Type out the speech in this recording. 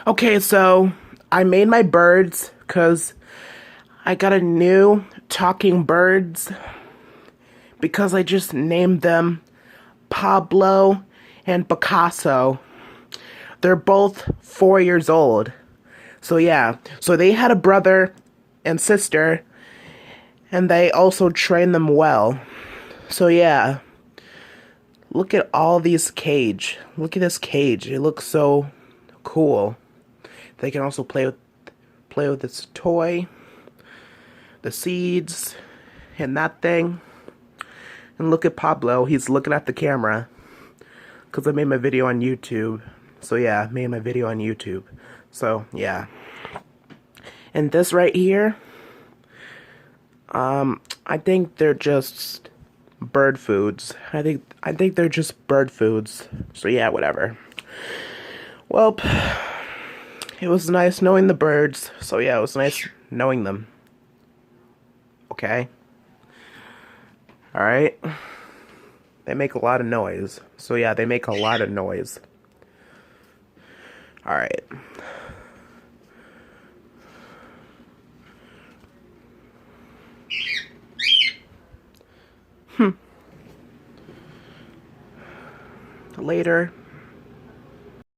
Okay, so I made my birds because I got a new talking birds because I just named them Pablo and Picasso. They're both 4 years old. So yeah, so they had a brother and sister, and they also trained them well. So yeah, look at all these cage. Look at this cage. It looks so cool. They can also play with this toy, the seeds, and that thing. And look at Pablo. He's looking at the camera because I made my video on YouTube. So yeah, I made my video on YouTube. So yeah. And this right here, I think they're just bird foods. I think they're just bird foods. So yeah, whatever. Well, it was nice knowing the birds. So yeah, it was nice knowing them. Okay? Alright? They make a lot of noise. So yeah, they make a lot of noise. Alright. Later.